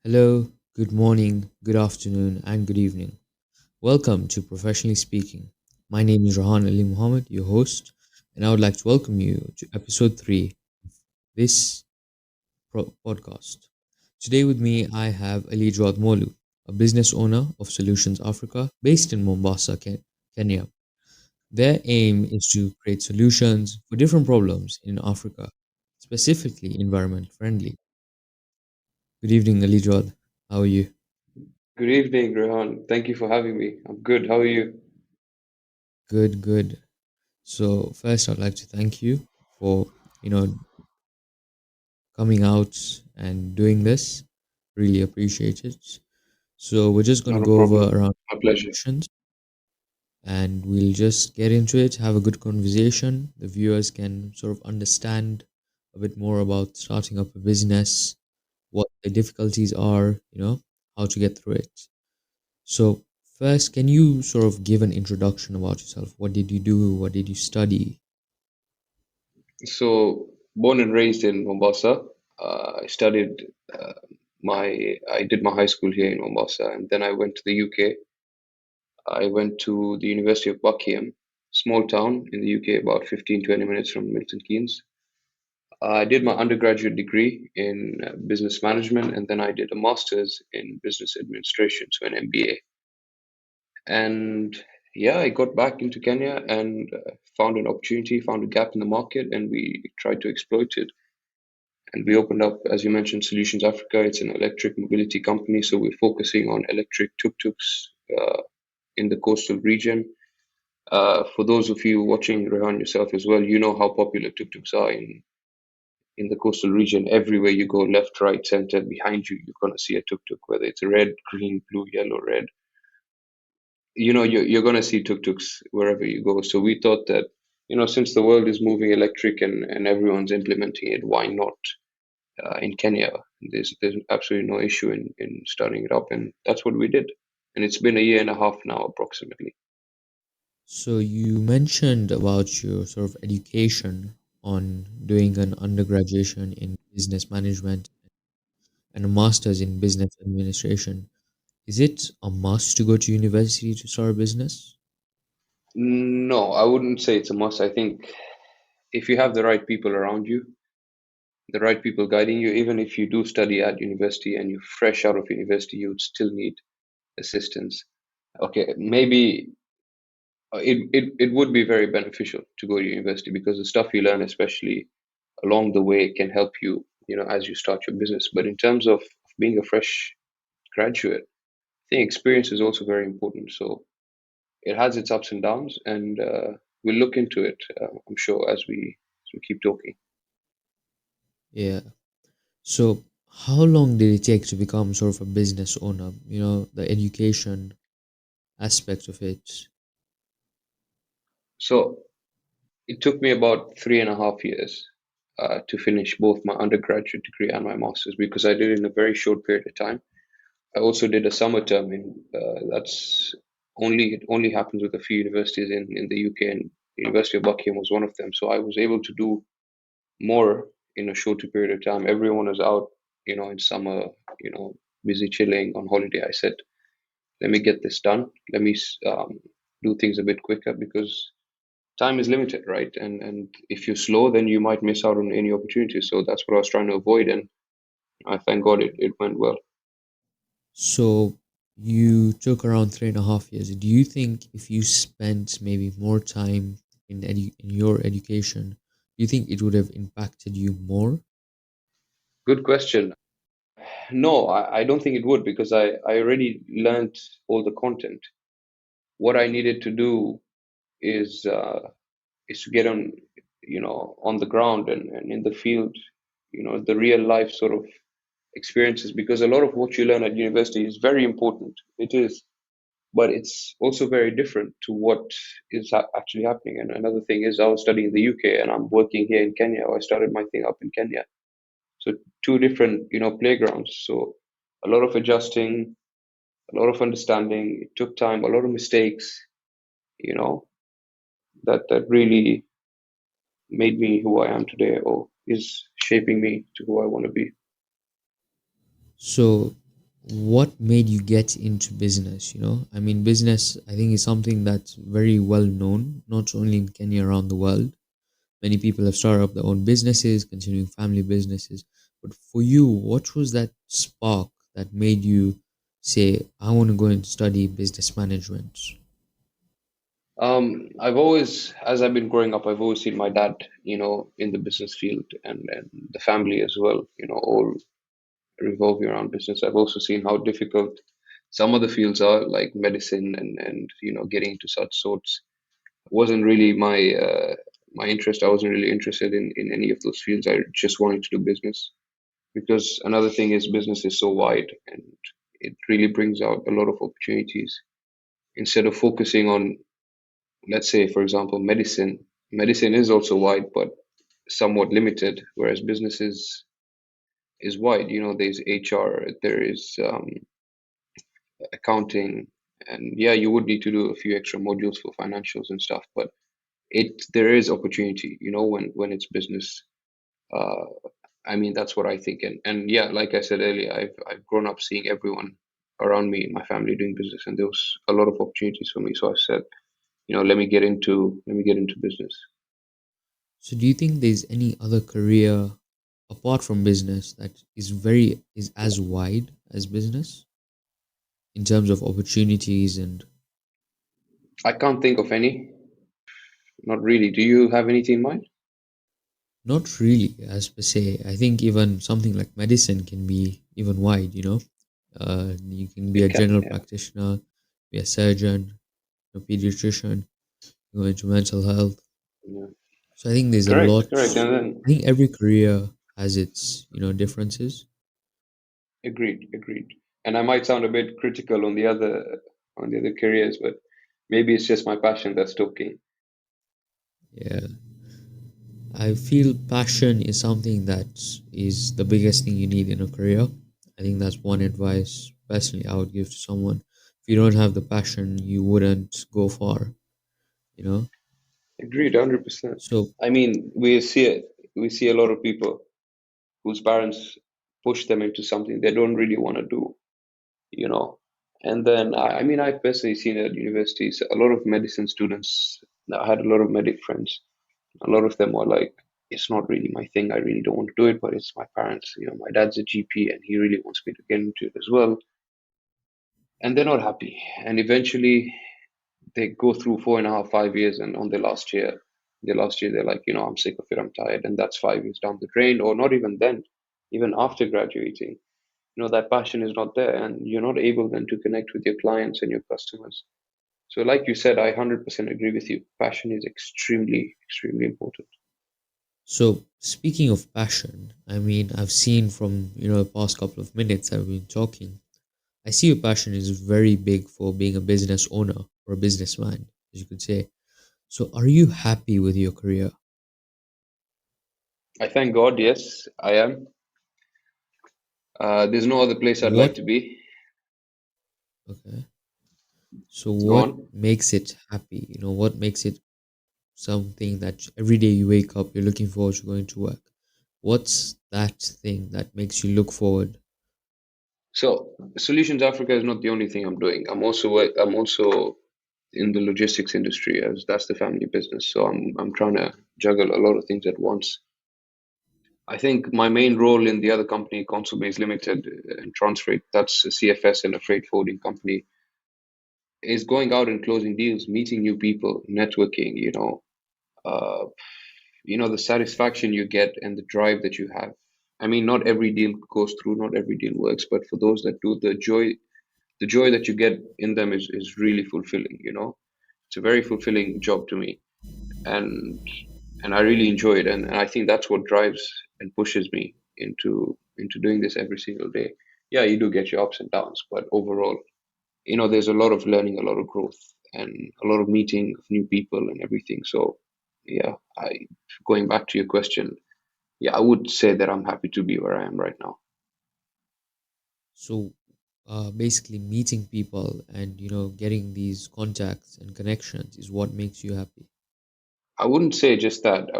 Hello, good morning, good afternoon, and good evening. Welcome to Professionally Speaking. My name is Rahan Ali Muhammad, your host, and I would like to welcome you to episode 3 of this podcast. Today with me, I have Alijawad Molu, a business owner of Solutions Africa based in Mombasa, Kenya. Their aim is to create solutions for different problems in Africa, specifically environment friendly. Good evening, Alijawad. How are you? Good evening, Rehan. Thank you for having me. I'm good. How are you? Good, good. So first, I'd like to thank you for you know coming out and doing this. Really appreciate it. So we're just gonna Not a go over problem. around My pleasure. questions, and we'll just get into it. Have a good conversation. The viewers can sort of understand a bit more about starting up a business, what the difficulties are, how to get through it. So first, can you sort of give an introduction about yourself? What did you do? What did you study? So, born and raised in Mombasa, I studied uh, I did my high school here in Mombasa, and then I went to the UK. I went to the University of Buckingham, small town in the UK, about 15-20 minutes from Milton Keynes. I did my undergraduate degree in business management, and then I did a master's in business administration, so an MBA. And yeah, I got back into Kenya and found an opportunity, found a gap in the market, and we tried to exploit it. And we opened up, as you mentioned, Solutions Africa. It's an electric mobility company, so we're focusing on electric tuk-tuks in the coastal region. For those of you watching, Rehan, yourself as well, you know how popular tuk-tuks are in the coastal region. Everywhere you go, left, right, center, behind you, you're going to see a tuk-tuk, whether it's red, green, blue, yellow, red. You're going to see tuk-tuks wherever you go. So we thought that, since the world is moving electric and everyone's implementing it, why not in Kenya? There's absolutely no issue in starting it up, and that's what we did. And it's been a year and a half now, approximately. So you mentioned about your sort of education on doing an undergraduate in business management and a master's in business administration. Is it a must to go to university to start a business? No, I wouldn't say it's a must. I think if you have the right people around you, the right people guiding you, even if you do study at university and you're fresh out of university, you would still need assistance. Okay, maybe it would be very beneficial to go to university because the stuff you learn, especially along the way, can help you, as you start your business. But in terms of being a fresh graduate, I think experience is also very important. So it has its ups and downs, and we'll look into it, I'm sure, as we keep talking. Yeah. So how long did it take to become sort of a business owner? The education aspect of it. So it took me about 3.5 years to finish both my undergraduate degree and my master's because I did it in a very short period of time. I also did a summer term in that's only it only happens with a few universities in the UK, and the University of Buckingham was one of them. So I was able to do more in a shorter period of time. Everyone was out, in summer, busy chilling on holiday. I said, let me get this done. Let me do things a bit quicker because time is limited, right? And if you're slow, then you might miss out on any opportunities. So that's what I was trying to avoid, and I thank God it went well. So you took around 3.5 years. Do you think if you spent maybe more time in your education, do you think it would have impacted you more? Good question. No, I don't think it would because I already learned all the content. What I needed to do is is to get on the ground and in the field, the real life sort of experiences because a lot of what you learn at university is very important. It is, but it's also very different to what is actually happening. And another thing is I was studying in the UK and I'm working here in Kenya. I started my thing up in Kenya. So two different, playgrounds. So a lot of adjusting, a lot of understanding. It took time, a lot of mistakes, you know, that really made me who I am today or is shaping me to who I want to be. So what made you get into business? I mean, business, I think, is something that's very well known, not only in Kenya, around the world. Many people have started up their own businesses, continuing family businesses. But for you, what was that spark that made you say, I want to go and study business management? I've always, as I've been growing up, I've always seen my dad, in the business field, and the family as well, all revolving around business. I've also seen how difficult some of the fields are, like medicine and getting into such sorts. Wasn't really my interest. I wasn't really interested in any of those fields. I just wanted to do business, because another thing is business is so wide, and it really brings out a lot of opportunities. Instead of focusing on, let's say, for example, medicine is also wide, but somewhat limited, whereas business is wide. There's HR, there is accounting, and yeah, you would need to do a few extra modules for financials and stuff, but there is opportunity, when it's business. Uh, I mean, that's what I think, and yeah, like I said earlier, I've grown up seeing everyone around me in my family doing business, and there was a lot of opportunities for me. So I said, let me get into business. So do you think there's any other career apart from business that is as wide as business in terms of opportunities? And I can't think of any. Not really. Do you have anything in mind? not really as per se. I think even something like medicine can be even wide. You can be a It can, general yeah. practitioner, be a surgeon, a pediatrician, go into mental health. Yeah. So I think there's a Correct, lot. correct. And then I think every career has its differences. agreed. And I might sound a bit critical on the other careers, but maybe it's just my passion that's talking. Yeah. I feel passion is something that is the biggest thing you need in a career. I think that's one advice personally I would give to someone. If you don't have the passion, you wouldn't go far, you know? Agreed, 100%. So, I mean, we see a lot of people whose parents push them into something they don't really want to do, you know. And then, I mean, I've personally seen at universities a lot of medicine students. I had a lot of medic friends. A lot of them were like, it's not really my thing. I really don't want to do it, but it's my parents. My dad's a GP and he really wants me to get into it as well. And they're not happy. And eventually they go through 4.5, 5 years, and on their last year, they're like, I'm sick of it, I'm tired. And that's 5 years down the drain, or not even then, even after graduating. That passion is not there, and you're not able then to connect with your clients and your customers. So, like you said, I 100% agree with you. Passion is extremely, extremely important. so speaking of passion, I mean, I've seen from the past couple of minutes I've been talking, I see your passion is very big for being a business owner or a businessman, as you could say. So, are you happy with your career? I thank God, yes, I am. There's no other place I'd like What, to be. okay. So, Go what on. makes it happy? What makes it something that every day you wake up, you're looking forward to going to work? What's that thing that makes you look forward? So, Solutions Africa is not the only thing I'm doing. I'm also in the logistics industry, as that's the family business. So I'm trying to juggle a lot of things at once. I think my main role in the other company, Console Limited and Transfreight, that's a CFS and a freight forwarding company, is going out and closing deals, meeting new people, networking. Uh, the satisfaction you get and the drive that you have. I mean, not every deal goes through, not every deal works, but for those that do, the joy that you get in them is really fulfilling. It's a very fulfilling job to me, and and I really enjoy it, and I think that's what drives and pushes me into doing this every single day. Yeah, you do get your ups and downs, but overall, there's a lot of learning, a lot of growth, and a lot of meeting of new people and everything. So, yeah, going back to your question, yeah, I would say that I'm happy to be where I am right now. So, basically, meeting people and getting these contacts and connections is what makes you happy. I wouldn't say just that.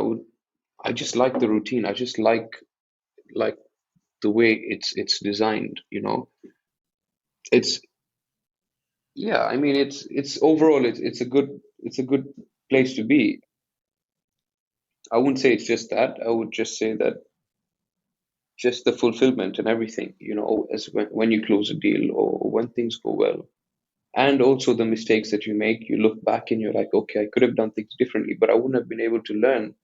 I just like the routine. I just like the way it's designed. It's yeah, I mean it's overall it's a good place to be. I wouldn't say it's just that. I would just say that just the fulfillment and everything, as when you close a deal or when things go well. And also the mistakes that you make, you look back and you're like, okay, I could have done things differently, but I wouldn't have been able to learn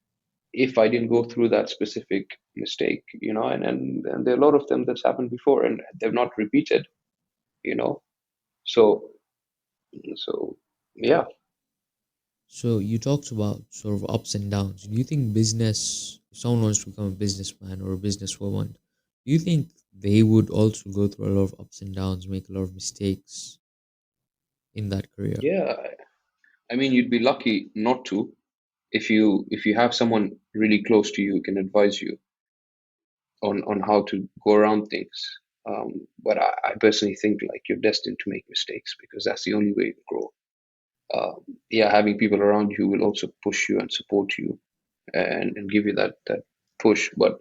if I didn't go through that specific mistake, and there are a lot of them that's happened before and they've not repeated, you know. So so yeah. So you talked about sort of ups and downs. Do you think business, if someone wants to become a businessman or a businesswoman, do you think they would also go through a lot of ups and downs, make a lot of mistakes in that career? Yeah, I mean you'd be lucky not to if you have someone really close to you who can advise you on how to go around things. But I personally think like you're destined to make mistakes because that's the only way you grow. Yeah, having people around you will also push you and support you and give you that push. But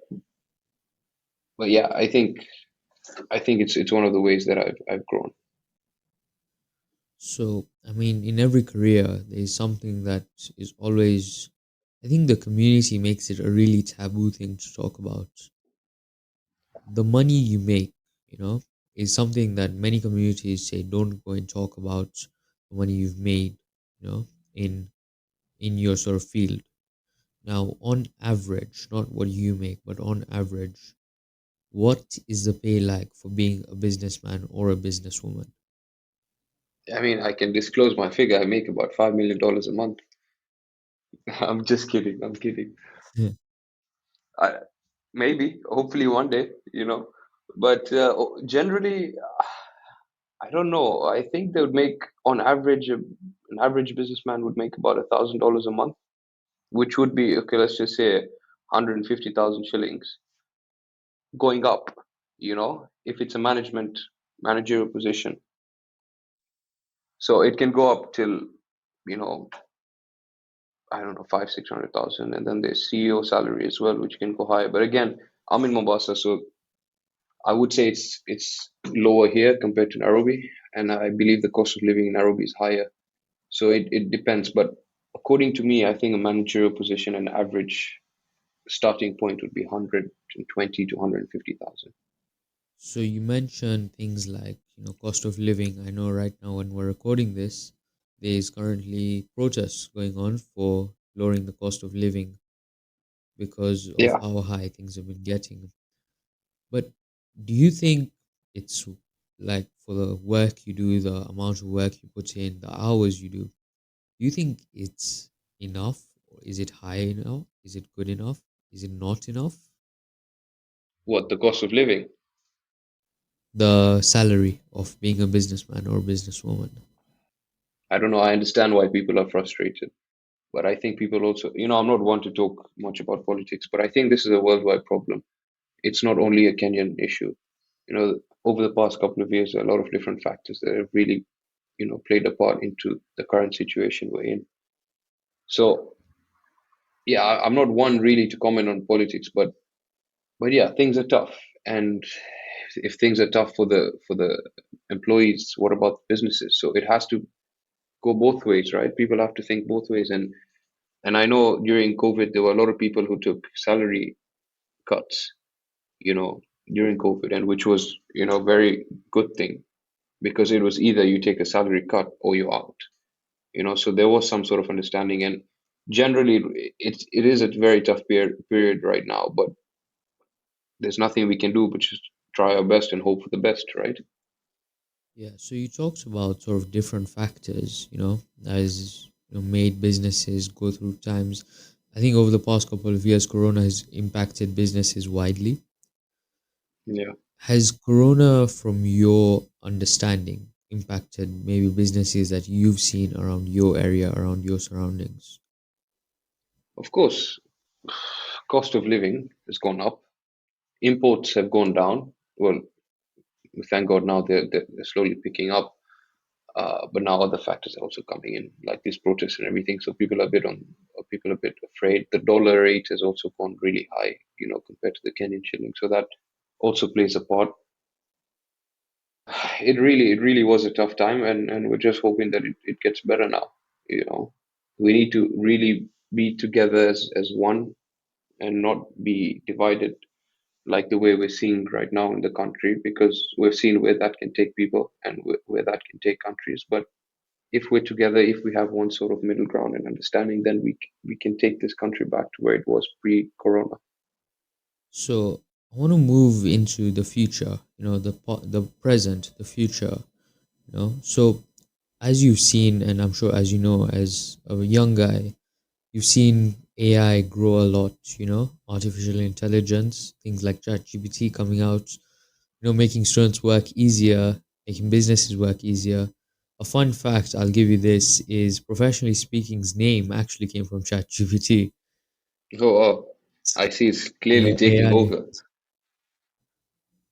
yeah, I think it's one of the ways that I've grown. So, I mean, in every career, there's something that is always, I think the community makes it a really taboo thing to talk about. The money you make, you know, is something that many communities say don't go and talk about the money you've made, you know, in your sort of field. Now, on average, not what you make, but on average, what is the pay like for being a businessman or a businesswoman? I mean, I can disclose my figure. I make about $5 million a month. I'm just kidding. I'm kidding. I, maybe, hopefully one day, But generally, I don't know. I think they would make, on average, an average businessman would make about $1,000 a month, which would be, okay, let's just say 150,000 shillings going up, if it's a managerial position. So it can go up till, you know, I don't know, 600,000. And then there's CEO salary as well, which can go higher. But again, I'm in Mombasa, so I would say it's lower here compared to Nairobi. And I believe the cost of living in Nairobi is higher. So it depends. But according to me, I think a managerial position, an average starting point would be 120 to 150,000. So you mentioned things like, cost of living. I know right now when we're recording this, there is currently protests going on for lowering the cost of living because of Yeah. how high things have been getting. But do you think it's like for the work you do, the amount of work you put in, the hours you do you think it's enough? Or is it high enough? Is it good enough? Is it not enough? What, the cost of living? The salary of being a businessman or businesswoman. I don't know. I understand why people are frustrated. But I think people also, I'm not one to talk much about politics, but I think this is a worldwide problem. It's not only a Kenyan issue. Over the past couple of years, there are a lot of different factors that have really, played a part into the current situation we're in. So, yeah, I'm not one really to comment on politics, but yeah, things are tough. And if things are tough for the employees, what about businesses? So it has to go both ways, right? People have to think both ways. And I know during COVID, there were a lot of people who took salary cuts, you know, during COVID, and which was, very good thing because it was either you take a salary cut or you're out, so there was some sort of understanding. And generally, it is a very tough period right now, but there's nothing we can do but just try our best and hope for the best, right? Yeah, so you talked about sort of different factors, as made businesses go through times. I think over the past couple of years, Corona has impacted businesses widely. Yeah. Has Corona, from your understanding, impacted maybe businesses that you've seen around your area, around your surroundings? Of course, cost of living has gone up. Imports have gone down. Well, thank God now they're slowly picking up. But now other factors are also coming in, like these protests and everything. So people are a bit afraid. The dollar rate has also gone really high, compared to the Kenyan shilling. So that also plays a part. it really was a tough time, and we're just hoping that it gets better now. You know, we need to really be together as one and not be divided like the way we're seeing right now in the country, because we've seen where that can take people and where that can take countries. But if we're together, if we have one sort of middle ground and understanding, then we can take this country back to where it was pre-corona. So I want to move into the future, the present, the future, So as you've seen, and I'm sure as you know, as a young guy, you've seen AI grow a lot, artificial intelligence, things like ChatGPT coming out, making students work easier, making businesses work easier. A fun fact I'll give you this is Professionally Speaking's name actually came from ChatGPT. So I see it's clearly Yeah, taking AI. over.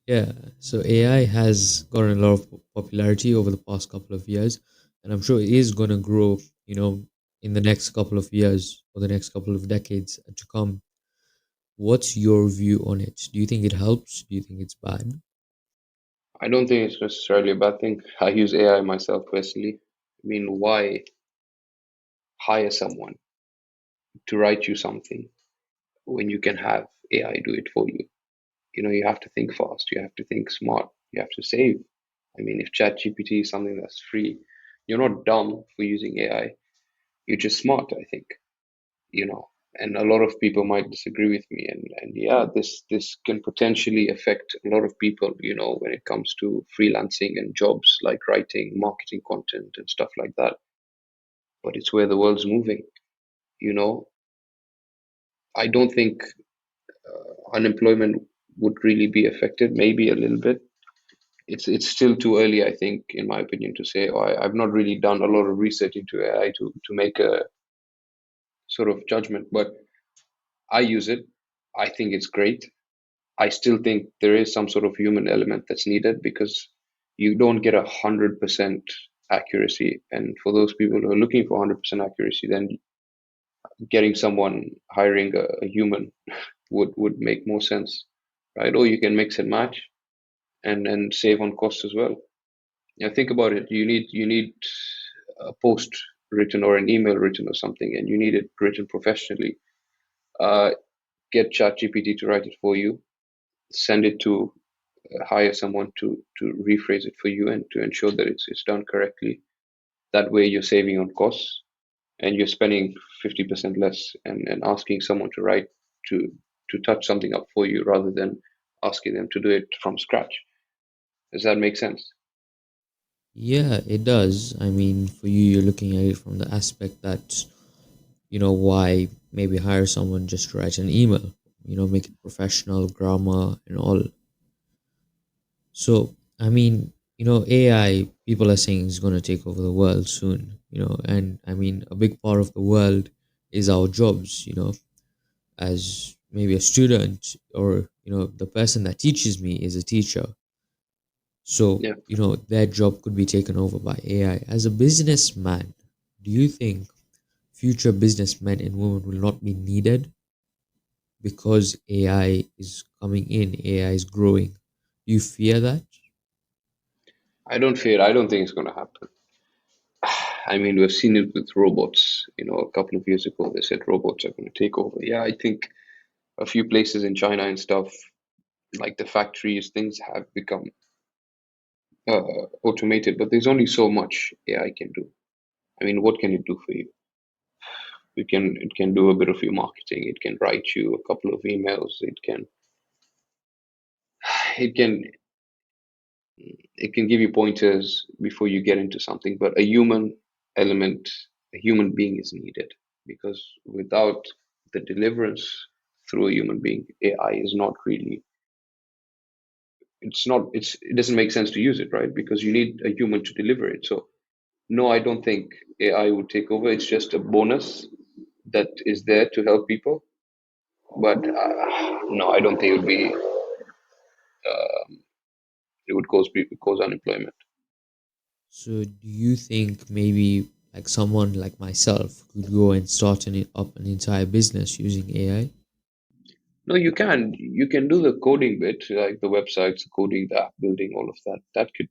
Yeah, so AI has gotten a lot of popularity over the past couple of years, and I'm sure it is going to grow, in the next couple of years or the next couple of decades to come. What's your view on it? Do you think it helps? Do you think it's bad? I don't think it's necessarily a bad thing. I use AI myself personally. I mean, why hire someone to write you something when you can have AI do it for you? You know, you have to think fast, you have to think smart, you have to save. I mean, if ChatGPT is something that's free, you're not dumb for using AI. You're just smart, I think. You know, and a lot of people might disagree with me, and yeah, this can potentially affect a lot of people, when it comes to freelancing and jobs like writing, marketing content and stuff like that. But it's where the world's moving. You know, I don't think unemployment would really be affected, maybe a little bit. It's still too early, I think, in my opinion, to say. I've not really done a lot of research into AI to make a sort of judgment, but I use it. I think it's great. I still think there is some sort of human element that's needed, because you don't get 100% accuracy. And for those people who are looking for 100% accuracy, then getting someone, hiring a human would make more sense, right? Or you can mix and match and save on costs as well. Yeah, think about it. You need a post written or an email written or something, and you need it written professionally. Uh, get ChatGPT to write it for you. Send it to hire someone to rephrase it for you and to ensure that it's done correctly. That way, you're saving on costs and you're spending 50% less, and asking someone to write to touch something up for you rather than asking them to do it from scratch. Does that make sense? Yeah, it does. I mean, for you, you're looking at it from the aspect that, why maybe hire someone just to write an email, make it professional, grammar, and all. So, I mean, AI, people are saying is going to take over the world soon, and I mean, a big part of the world is our jobs, as maybe a student or, the person that teaches me is a teacher. So, Yeah. their job could be taken over by AI. As a businessman, do you think future businessmen and women will not be needed because AI is coming in, AI is growing? Do you fear that? I don't think it's going to happen. I mean, we've seen it with robots. A couple of years ago, they said robots are going to take over. Yeah, I think a few places in China and stuff, like the factories, things have become automated, but there's only so much AI can do. I mean, what can it do for you? It can do a bit of your marketing. It can write you a couple of emails. It can give you pointers before you get into something. But a human element, a human being is needed, because without the deliverance through a human being, AI is not really. It's not. It doesn't make sense to use it, right? Because you need a human to deliver it. So no, I don't think AI would take over. It's just a bonus that is there to help people. But no, I don't think it would cause unemployment. So, do you think maybe like someone like myself could go and start up an entire business using AI? No, you can do the coding bit, like the websites, coding, the app building, all of that. That could.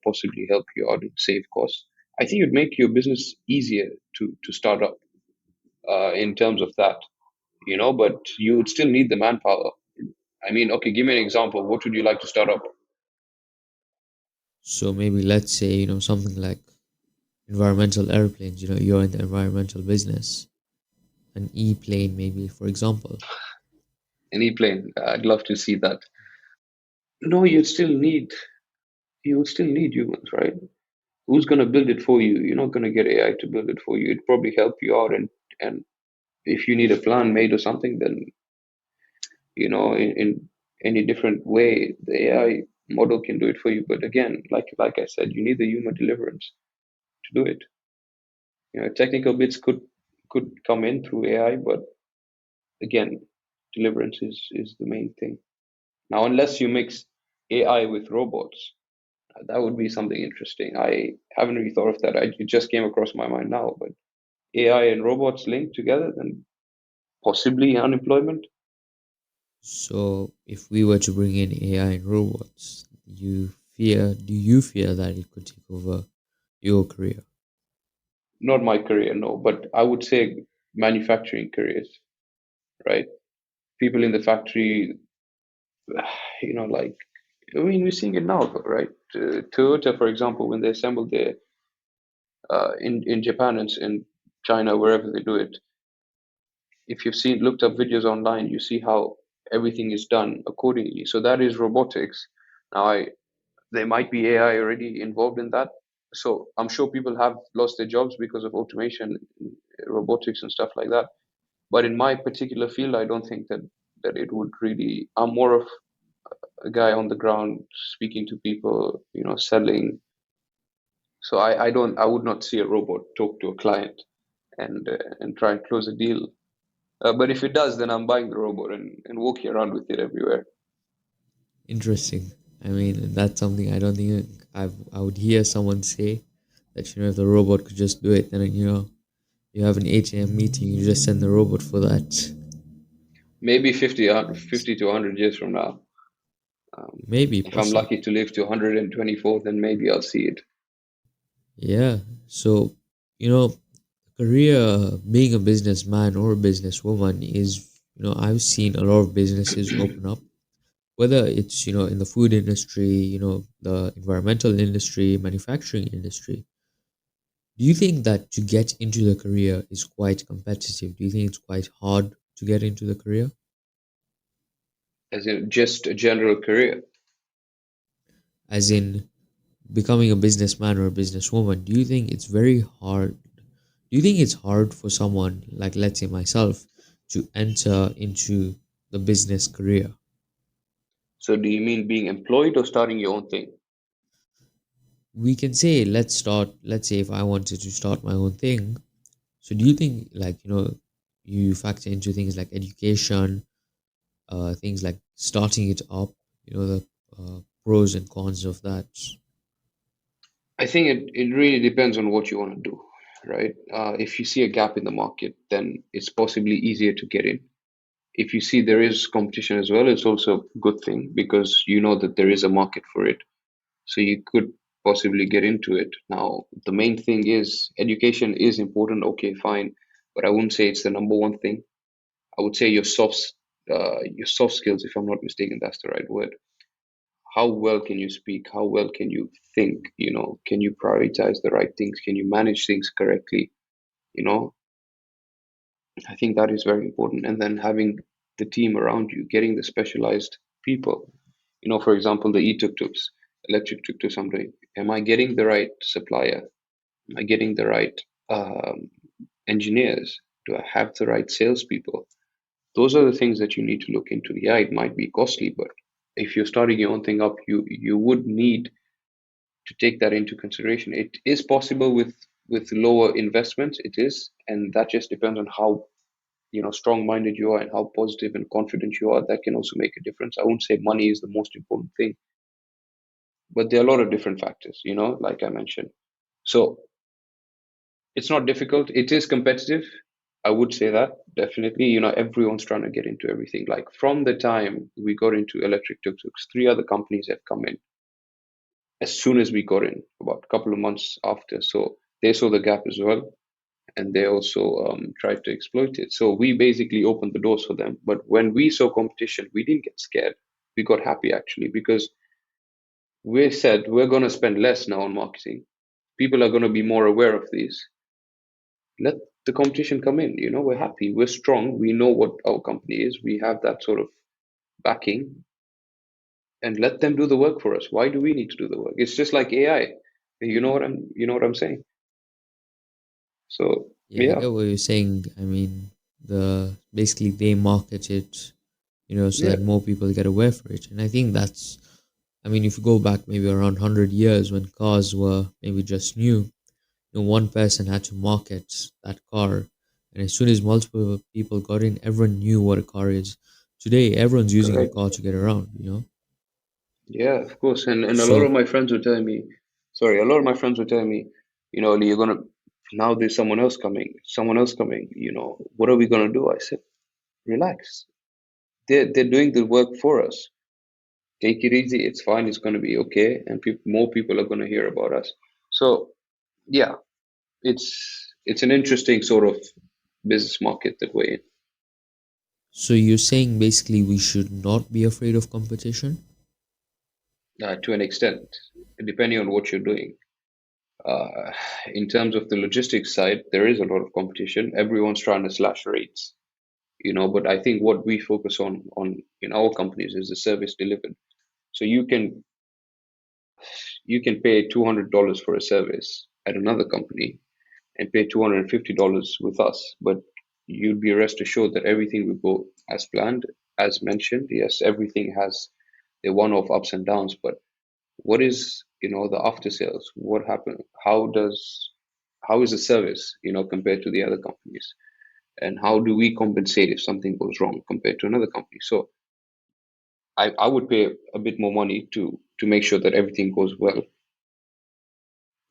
possibly help you out and save costs. I think it would make your business easier to start up in terms of that, but you would still need the manpower. I mean, okay, give me an example. What would you like to start up? So maybe let's say, something like environmental airplanes, you're in the environmental business. An e-plane maybe, for example. Any plane. I'd love to see that. No, you would still need humans, right? Who's gonna build it for you? You're not gonna get AI to build it for you. It'd probably help you out, and if you need a plan made or something, then in any different way, the AI model can do it for you. But again, like I said, you need the human deliverance to do it. Technical bits could come in through AI, but again, deliverance is the main thing. Now, unless you mix AI with robots, that would be something interesting. I haven't really thought of that. It just came across my mind now. But AI and robots linked together, then possibly unemployment. So if we were to bring in AI and robots, do you fear that it could take over your career? Not my career, no, but I would say manufacturing careers, right? People in the factory, like, I mean, we're seeing it now, right? Toyota, for example, when they assemble their in Japan and in China, wherever they do it, if you've seen looked up videos online, you see how everything is done accordingly. So that is robotics. Now, there might be AI already involved in that. So I'm sure people have lost their jobs because of automation, robotics, and stuff like that. But in my particular field, I don't think that it would really. I'm more of a guy on the ground speaking to people, selling. So I would not see a robot talk to a client and try and close a deal. But if it does, then I'm buying the robot and walking around with it everywhere. Interesting. I mean, that's something I don't think I would hear someone say that if the robot could just do it, then you have an 8 a.m. meeting, you just send the robot for that. Maybe 50 to 100 years from now. Maybe, If I'm possibly. lucky to live to 124, then maybe I'll see it. Yeah. So, you know, career being a businessman or a businesswoman is, I've seen a lot of businesses open up, whether it's, in the food industry, the environmental industry, manufacturing industry. Do you think that to get into the career is quite competitive? Do you think it's quite hard to get into the career? As in just a general career. As in becoming a businessman or a businesswoman, do you think it's very hard? Do you think it's hard for someone, like let's say myself, to enter into the business career? So do you mean being employed or starting your own thing? We can say, let's say if I wanted to start my own thing. So do you think, like, you factor into things like education, things like starting it up, the pros and cons of that? I think it really depends on what you want to do, right? If you see a gap in the market, then it's possibly easier to get in. If you see there is competition as well, it's also a good thing because you know that there is a market for it. So you could possibly get into it. Now, the main thing is education is important, okay, fine, but I wouldn't say it's the number one thing. I would say your soft skills, if I'm not mistaken, that's the right word. How well can you speak? How well can you think? Can you prioritize the right things? Can you manage things correctly? You know, I think that is very important. And then having the team around you, getting the specialized people. For example, the e-tuk-tuks, electric tuk-tuks. Am I getting the right supplier? Am I getting the right engineers? Do I have the right salespeople? Those are the things that you need to look into. Yeah, it might be costly, but if you're starting your own thing up, you would need to take that into consideration. It is possible with lower investments. It is, and that just depends on how strong-minded you are and how positive and confident you are. That can also make a difference. I won't say money is the most important thing, but there are a lot of different factors. Like I mentioned. So it's not difficult. It is competitive. I would say that definitely. Everyone's trying to get into everything. Like from the time we got into electric tuk-tuks, three other companies have come in. as soon as we got in, about a couple of months after. So they saw the gap as well, and they also tried to exploit it. So we basically opened the doors for them. But when we saw competition, we didn't get scared. We got happy actually because we said we're going to spend less now on marketing. People are going to be more aware of these. Let the competition come in. We're happy. We're strong. We know what our company is. We have that sort of backing, and let them do the work for us. Why do we need to do the work? It's just like AI. You know what I'm saying? So Yeah, I yeah, get what you're saying. I mean, basically they market it, so yeah, that more people get aware for it. And I think that's, I mean, if you go back maybe around 100 years when cars were maybe just new, one person had to market that car. And as soon as multiple people got in, everyone knew what a car is. Today, everyone's using a correct. car to get around. Yeah, of course. And a lot of So, my friends were telling me, sorry, a lot of my friends were telling me, Ali, you're gonna now there's someone else coming. What are we gonna do? I said, relax. They're doing the work for us. Take it easy. It's fine. It's gonna be okay, and more people are gonna hear about us. So yeah, it's an interesting sort of business market that we're in, so you're saying basically we should not be afraid of competition? to an extent, depending on what you're doing. Uh, in terms of the logistics side, there is a lot of competition. Everyone's trying to slash rates, but I think what we focus on in our companies is the service delivered. So you can pay $200 for a service at another company and pay $250 with us, but you'd be rest assured that everything will go as planned, as mentioned. Yes, everything has the one-off ups and downs, but what is the after sales? What happened? How is the service compared to the other companies, and how do we compensate if something goes wrong compared to another company? So I would pay a bit more money to make sure that everything goes well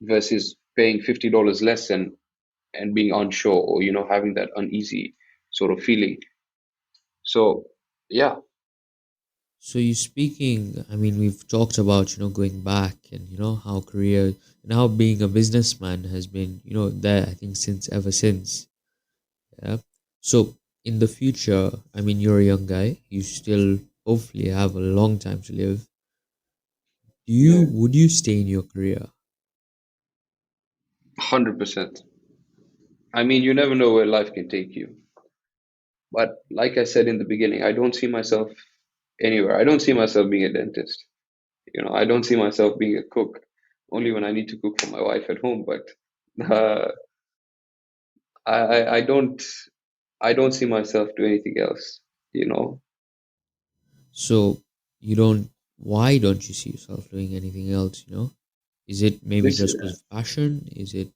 versus paying $50 less and being unsure, or having that uneasy sort of feeling. So yeah, So you speaking, I mean, we've talked about, going back and, how career and how being a businessman has been, there, I think, since ever since. Yeah. So in the future, I mean, you're a young guy, you still hopefully have a long time to live. yeah, Would you stay in your career? 100%. I mean, you never know where life can take you. But like I said in the beginning, I don't see myself anywhere. I don't see myself being a dentist. I don't see myself being a cook, only when I need to cook for my wife at home. But uh, I don't see myself do anything else. You know, So you don't, why don't you see yourself doing anything else, Is it maybe this just because of passion? Is it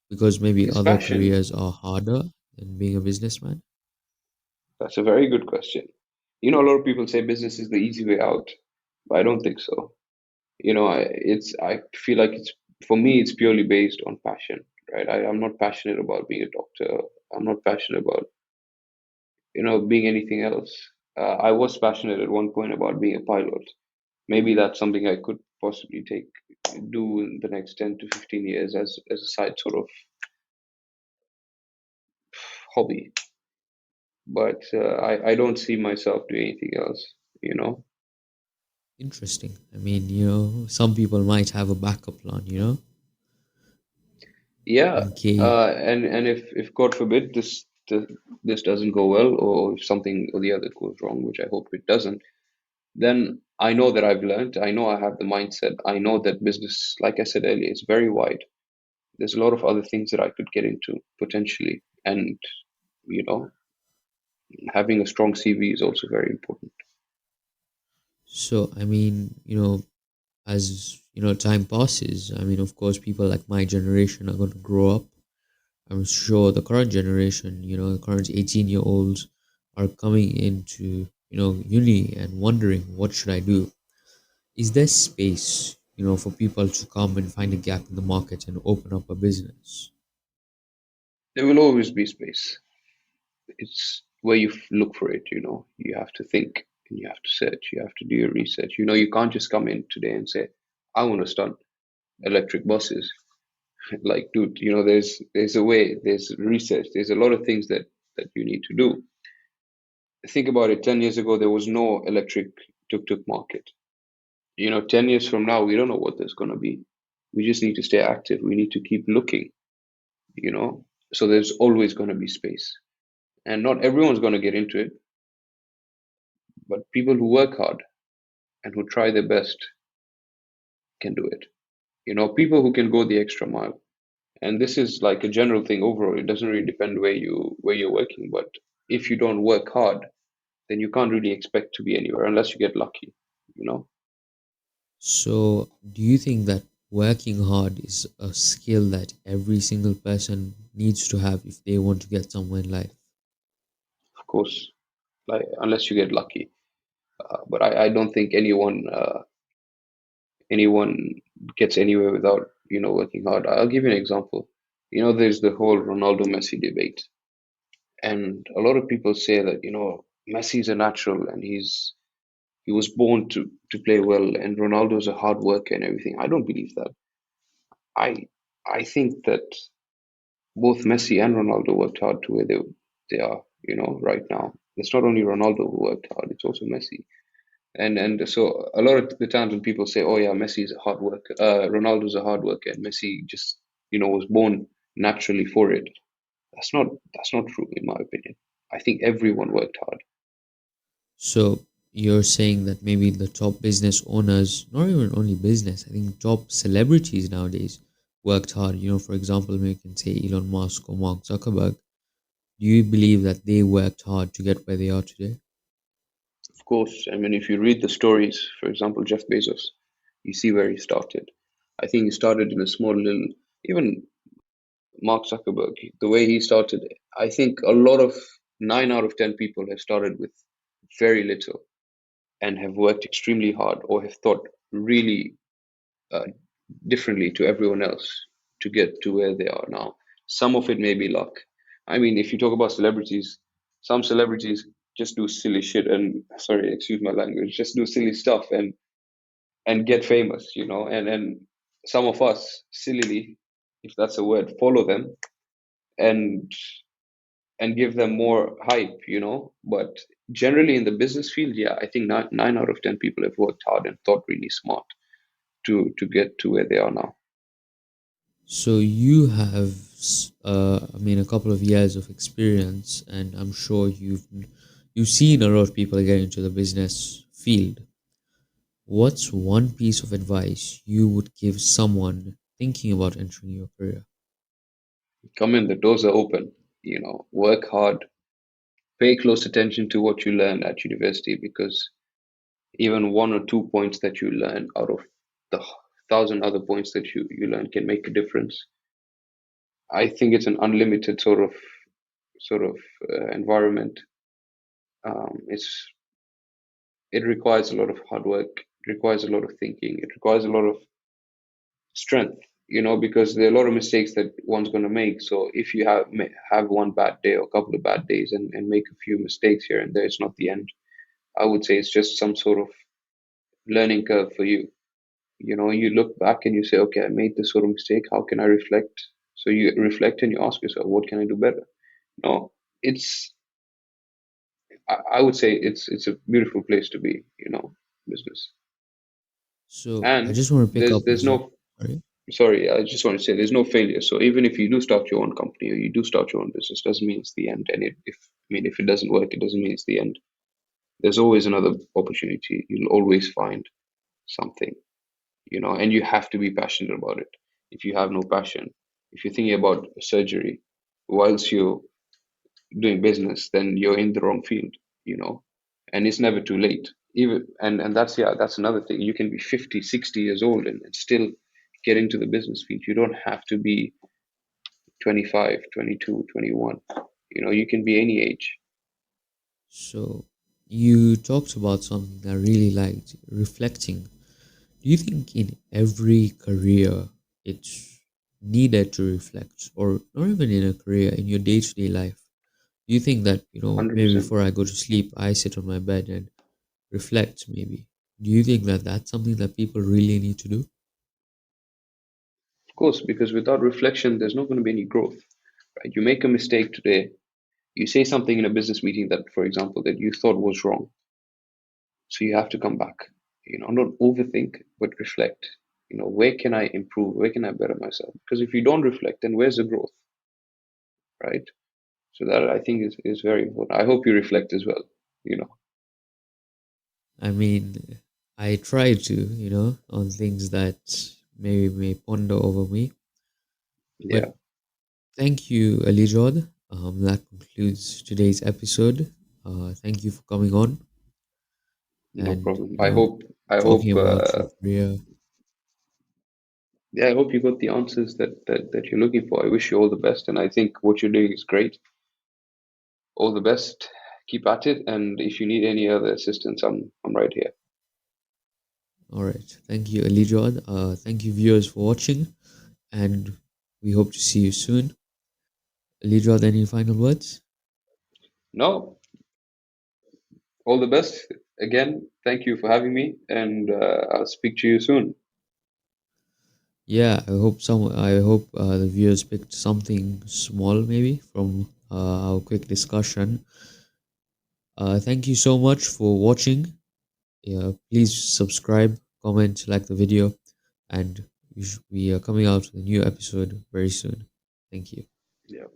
because maybe is other passion. careers are harder than being a businessman? That's a very good question. A lot of people say business is the easy way out, but I don't think so. I feel like it's for me. It's purely based on passion, right? I'm not passionate about being a doctor. I'm not passionate about being anything else. I was passionate at one point about being a pilot. Maybe that's something I could possibly do in the next 10 to 15 years as a side sort of hobby. But I don't see myself doing anything else, you know. Interesting. I mean, some people might have a backup plan, Yeah, in case. and if God forbid this doesn't go well, or if something or the other goes wrong, which I hope it doesn't, then I know that I've learned. I know I have the mindset. I know that business, like I said earlier, is very wide. There's a lot of other things that I could get into potentially, and you know, having a strong CV is also very important. So, I mean, as time passes, I mean, of course, people like my generation are going to grow up. I'm sure the current generation, the current 18-year-olds are coming into, uni and wondering, what should I do? Is there space, for people to come and find a gap in the market and open up a business? There will always be space. It's where you look for it. You have to think and you have to search. You have to do your research. You can't just come in today and say, I want to start electric buses. Like, dude, there's a way, there's research, there's a lot of things that you need to do. Think about it. 10 years ago, there was no electric tuk-tuk market. 10 years from now, we don't know what there's going to be. We just need to stay active. We need to keep looking, you know. So there's always going to be space. And not everyone's going to get into it, but people who work hard and who try their best can do it. People who can go the extra mile. And this is like a general thing overall. It doesn't really depend where you're working, but if you don't work hard, then you can't really expect to be anywhere unless you get lucky, you know? So, do you think that working hard is a skill that every single person needs to have if they want to get somewhere in life? Of course, like unless you get lucky. But I don't think anyone gets anywhere without, working hard. I'll give you an example. There's the whole Ronaldo Messi debate. And a lot of people say that, Messi's a natural and he was born to play well and Ronaldo's a hard worker and everything. I don't believe that. I think that both Messi and Ronaldo worked hard to where they are, right now. It's not only Ronaldo who worked hard, it's also Messi. And so a lot of the times when people say, "Oh yeah, Messi's a hard worker, Ronaldo's a hard worker, and Messi just was born naturally for it," that's not true in my opinion. I think everyone worked hard. So, you're saying that maybe the top business owners, not even only business, I think top celebrities nowadays worked hard. For example, we can say Elon Musk or Mark Zuckerberg. Do you believe that they worked hard to get where they are today? Of course, I mean, if you read the stories, for example, Jeff Bezos, you see where he started. I think he started in a small little, even Mark Zuckerberg, the way he started, I think a lot of 9 out of 10 people have started with very little and have worked extremely hard or have thought really uh, differently to everyone else to get to where they are now. Some of it may be luck. I mean, if you talk about celebrities, some celebrities just do silly shit and sorry, excuse my language, just do silly stuff and get famous, and some of us sillily, if that's a word, follow them and give them more hype, But generally in the business field, yeah, I think nine out of 10 people have worked hard and thought really smart to get to where they are now. So you have, I mean, a couple of years of experience, and I'm sure you've seen a lot of people get into the business field. What's one piece of advice you would give someone thinking about entering your career? Come in, the doors are open, work hard, pay close attention to what you learn at university because even 1 or 2 points that you learn out of the thousand other points that you learn can make a difference. I think it's an unlimited sort of environment. It requires a lot of hard work, it requires a lot of thinking, it requires a lot of strength, because there are a lot of mistakes that one's going to make. So if you have one bad day or a couple of bad days and make a few mistakes here and there, it's not the end. I would say it's just some sort of learning curve for you. You look back and you say, okay, I made this sort of mistake. How can I reflect? So you reflect and you ask yourself, what can I do better? No, it's I would say it's a beautiful place to be, business. So I And just want to pick there's up on there's some. no Sorry. sorry, I just want to say there's no failure. So even if you do start your own company or you do start your own business, doesn't mean it's the end. And if it doesn't work, it doesn't mean it's the end. There's always another opportunity. You'll always find something, and you have to be passionate about it. If you have no passion, if you're thinking about surgery whilst you're doing business, then you're in the wrong field, you know, and it's never too late. Even and that's yeah, that's another thing. You can be 50, 60 years old and still get into the business field. You don't have to be 25, 22, 21. You can be any age. So you talked about something I really liked, reflecting. Do you think in every career it's needed to reflect, or not even in a career, in your day to day life? Do you think that, 100%. maybe before I go to sleep, I sit on my bed and reflect, maybe? Do you think that that's something that people really need to do? course, because without reflection, there's not going to be any growth, right? You make a mistake today, you say something in a business meeting that, for example, that you thought was wrong. So you have to come back, not overthink, but reflect. Where can I improve? Where can I better myself? Because if you don't reflect, then where's the growth, right? So that I think is very important. I hope you reflect as well, you know. I mean, I try to, on things that maybe may ponder over me. But Yeah, thank you, Alijawad. That concludes today's episode. Thank you for coming on no and, problem. I hope, talking about your career. yeah, I hope you got the answers that you're looking for. I wish you all the best, and I think what you're doing is great. All the best. Keep at it, and if you need any other assistance, I'm right here. All right. Thank you, Alijawad. Thank you, viewers, for watching, and we hope to see you soon. Alijawad, any final words? No, all the best. Again, thank you for having me, and I'll speak to you soon. Yeah, I hope the viewers picked something small maybe from our quick discussion. Thank you so much for watching. Yeah, please subscribe, comment, like the video, and we are coming out with a new episode very soon. Thank you. Yeah.